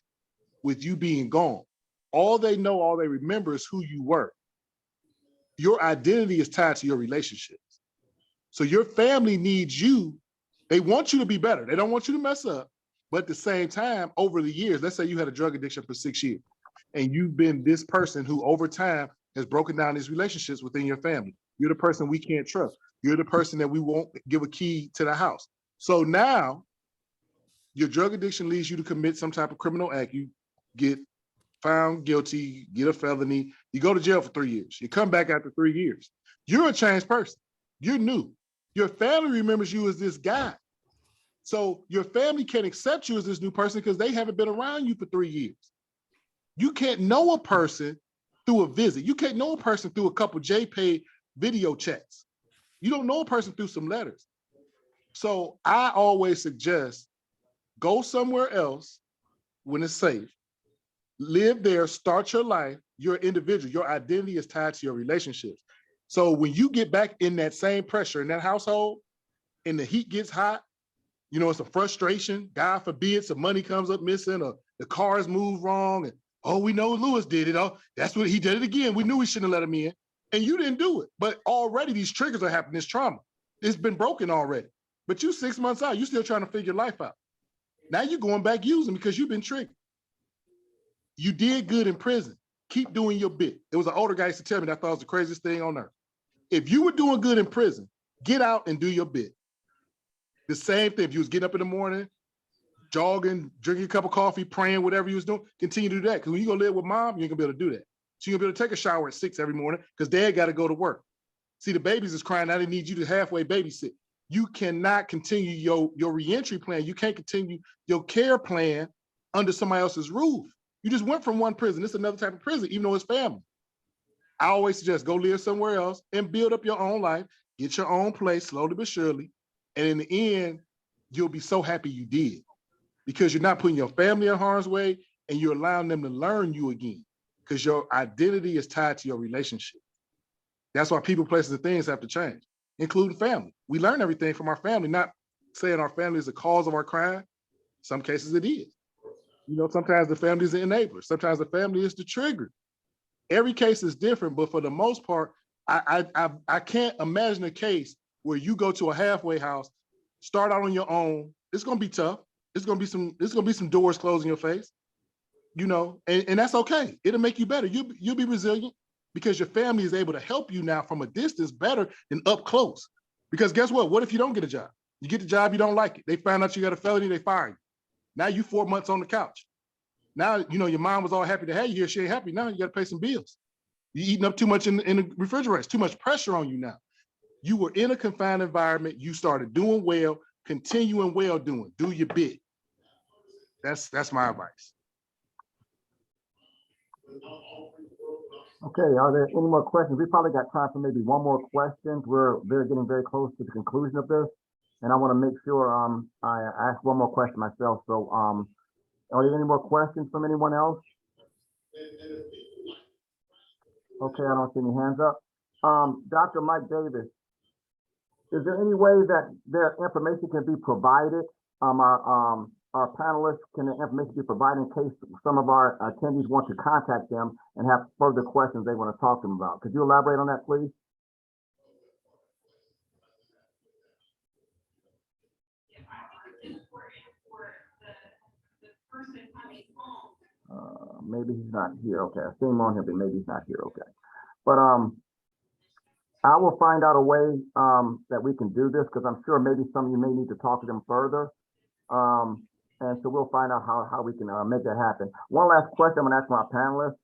G: with you being gone. All they know, all they remember is who you were. Your identity is tied to your relationships. So your family needs you. They want you to be better. They don't want you to mess up. But at the same time, over the years, let's say you had a drug addiction for 6 years, and you've been this person who over time has broken down these relationships within your family. You're the person we can't trust. You're the person that we won't give a key to the house. So now your drug addiction leads you to commit some type of criminal act. You get found guilty, get a felony, you go to jail for 3 years. You come back after 3 years. You're a changed person. You're new. Your family remembers you as this guy. So your family can't accept you as this new person because they haven't been around you for 3 years. You can't know a person through a visit. You can't know a person through a couple JPay video chats. You don't know a person through some letters. So I always suggest go somewhere else when it's safe. Live there, start your life. You're an individual. Your identity is tied to your relationships. So when you get back in that same pressure in that household and the heat gets hot, you know, it's a frustration. God forbid some money comes up missing or the cars move wrong. And, oh, we know Lewis did it. Oh, that's what he did it again. We knew we shouldn't have let him in. And you didn't do it. But already these triggers are happening, this trauma. It's been broken already. But you 6 months out, you're still trying to figure life out. Now you're going back using because you've been triggered. You did good in prison. Keep doing your bit. It was an older guy used to tell me that I thought it was the craziest thing on earth. If you were doing good in prison, get out and do your bit. The same thing. If you was getting up in the morning, jogging, drinking a cup of coffee, praying, whatever you was doing, continue to do that. Because when you go live with mom, you ain't gonna be able to do that. So you're gonna be able to take a shower at 6 every morning because dad got to go to work. See, the babies is crying now. They need you to halfway babysit. You cannot continue your reentry plan. You can't continue your care plan under somebody else's roof. You just went from one prison. It's another type of prison, even though it's family. I always suggest go live somewhere else and build up your own life, get your own place slowly but surely. And in the end, you'll be so happy you did because you're not putting your family in harm's way and you're allowing them to learn you again because your identity is tied to your relationship. That's why people, places, and things have to change, including family. We learn everything from our family, not saying our family is the cause of our crime. Some cases it is. You know, sometimes the family is the enabler. Sometimes the family is the trigger. Every case is different, but for the most part, I can't imagine a case where you go to a halfway house, start out on your own. It's gonna be tough. It's gonna be some doors closed in your face, you know, and that's okay. It'll make you better. You'll be resilient because your family is able to help you now from a distance better than up close. Because guess what? What if you don't get a job? You get the job, you don't like it. They find out you got a felony, they fire you. Now you 4 months on the couch. Now, you know, your mom was all happy to have you here. She ain't happy now. You got to pay some bills. You're eating up too much in the refrigerator. It's too much pressure on you now. You were in a confined environment. You started doing well, continuing well doing. Do your bit. That's my advice.
A: Okay, are there any more questions? We probably got time for maybe one more question. We're getting very close to the conclusion of this. And I want to make sure I ask one more question myself. So are there any more questions from anyone else? Okay, I don't see any hands up. Dr. Mike Davis, is there any way that their information can be provided? Our panelists, can the information be provided in case some of our attendees want to contact them and have further questions they want to talk to them about? Could you elaborate on that, please? Maybe he's not here. Okay, I see him on here, but maybe he's not here. Okay, but I will find out a way that we can do this because I'm sure maybe some of you may need to talk to them further. And so we'll find out how we can make that happen. One last question I'm going to ask my panelists.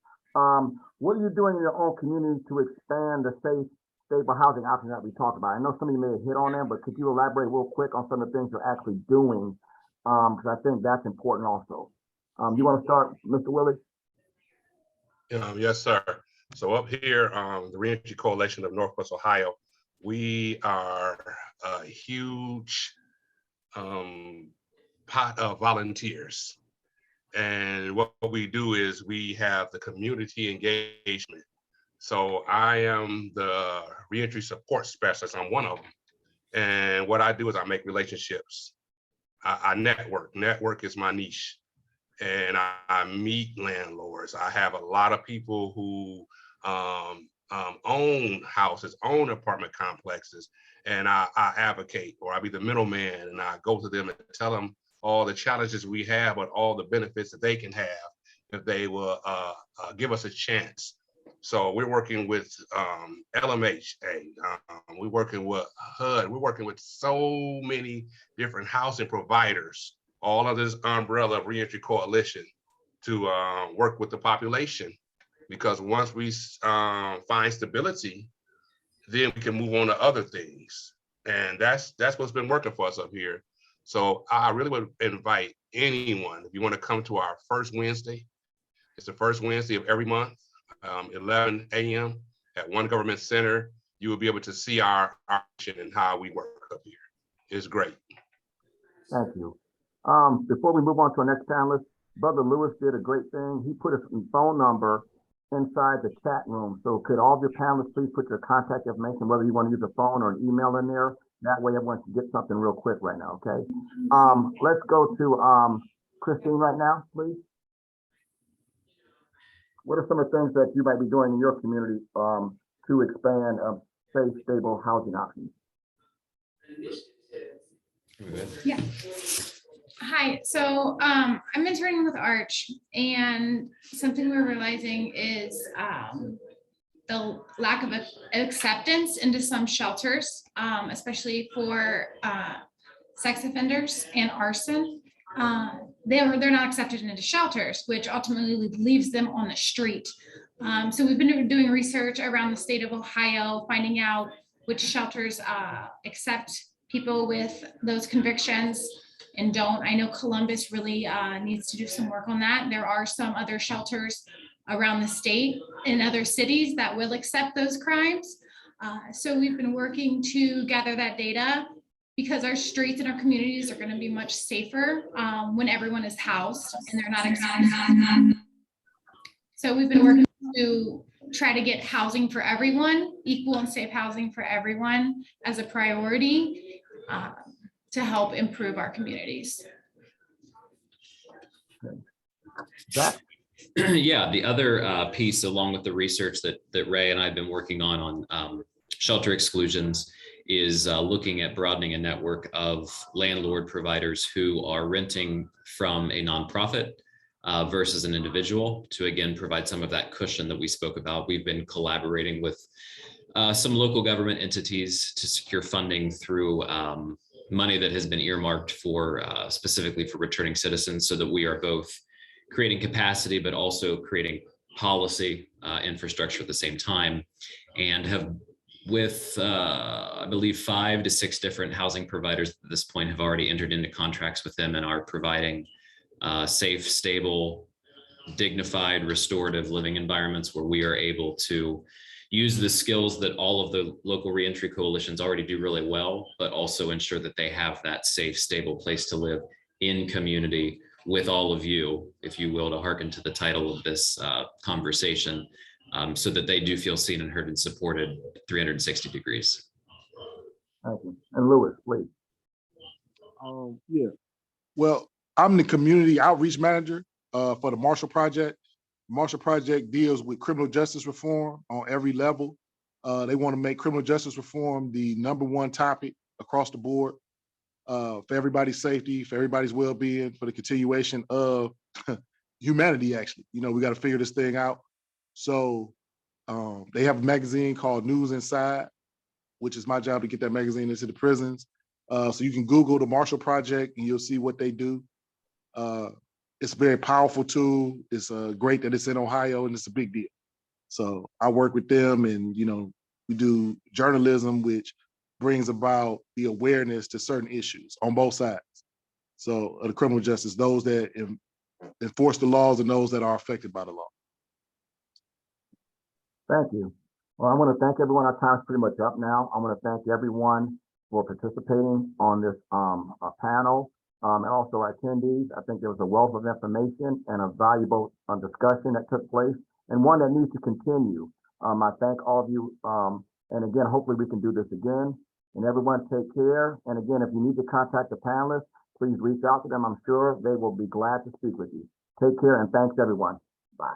A: What are you doing in your own community to expand the safe, stable housing options that we talked about? I know some of you may have hit on them, but could you elaborate real quick on some of the things you're actually doing? Because I think that's important also. You want to start, Mr. Willie?
E: Yes, sir. So up here, the Reentry Coalition of Northwest Ohio, we are a huge pot of volunteers. And what we do is we have the community engagement. So I am the reentry support specialist. I'm one of them. And what I do is I make relationships. I network. Network is my niche. And I meet landlords. I have a lot of people who own houses, own apartment complexes, and I advocate, or I be the middleman, and I go to them and tell them all the challenges we have, but all the benefits that they can have if they will give us a chance. So we're working with LMHA, we're working with HUD, we're working with so many different housing providers, all of this umbrella of Reentry Coalition to work with the population. Because once we find stability, then we can move on to other things. And that's what's been working for us up here. So I really would invite anyone, if you want to come to our first Wednesday, it's the first Wednesday of every month, 11 a.m. at One Government Center. You will be able to see our action and how we work up here. It's great.
A: Thank you. Before we move on to our next panelist, Brother Lewis did a great thing. He put his phone number inside the chat room. So could all of your panelists please put your contact information, whether you want to use a phone or an email in there. That way everyone can get something real quick right now, okay? Let's go to Christine right now, please. What are some of the things that you might be doing in your community to expand safe, stable housing options?
D: Yeah. Hi, so I'm mentoring with Arch, and something we're realizing is the lack of acceptance into some shelters, especially for sex offenders and arson. they're not accepted into shelters, which ultimately leaves them on the street. So we've been doing research around the state of Ohio, finding out which shelters accept people with those convictions and don't. I know Columbus really needs to do some work on that. There are some other shelters around the state in other cities that will accept those crimes. So we've been working to gather that data, because our streets and our communities are going to be much safer when everyone is housed and they're not accepted. So we've been working to try to get housing for everyone, equal and safe housing for everyone as a priority to help improve our communities.
A: Zach?
C: Yeah, the other piece, along with the research that Ray and I have been working on shelter exclusions, is looking at broadening a network of landlord providers who are renting from a nonprofit versus an individual, to again provide some of that cushion that we spoke about. We've been collaborating with some local government entities to secure funding through money that has been earmarked for specifically for returning citizens, so that we are both creating capacity but also creating policy infrastructure at the same time, and have with I believe 5 to 6 different housing providers at this point have already entered into contracts with them and are providing safe, stable, dignified, restorative living environments where we are able to use the skills that all of the local reentry coalitions already do really well, but also ensure that they have that safe, stable place to live in community with all of you, if you will, to hearken to the title of this conversation, so that they do feel seen and heard and supported 360 degrees.
A: Thank you. And Louis, please.
G: Yeah. Well, I'm the community outreach manager for the Marshall Project. Marshall Project deals with criminal justice reform on every level. They want to make criminal justice reform the #1 topic across the board for everybody's safety, for everybody's well-being, for the continuation of humanity, actually. You know, we got to figure this thing out. So they have a magazine called News Inside, which is my job to get that magazine into the prisons. So you can Google the Marshall Project and you'll see what they do. It's a very powerful tool. It's great that it's in Ohio, and it's a big deal. So I work with them, and you know, we do journalism, which brings about the awareness to certain issues on both sides. So the criminal justice, those that enforce the laws and those that are affected by the law.
A: Thank you. Well, I want to thank everyone. Our time's pretty much up now. I want to thank everyone for participating on this panel, and also our attendees. I think there was a wealth of information and a valuable discussion that took place, and one that needs to continue. I thank all of you, and again, hopefully we can do this again. And everyone take care. And again, if you need to contact the panelists, please reach out to them. I'm sure they will be glad to speak with you. Take care, and thanks everyone. Bye.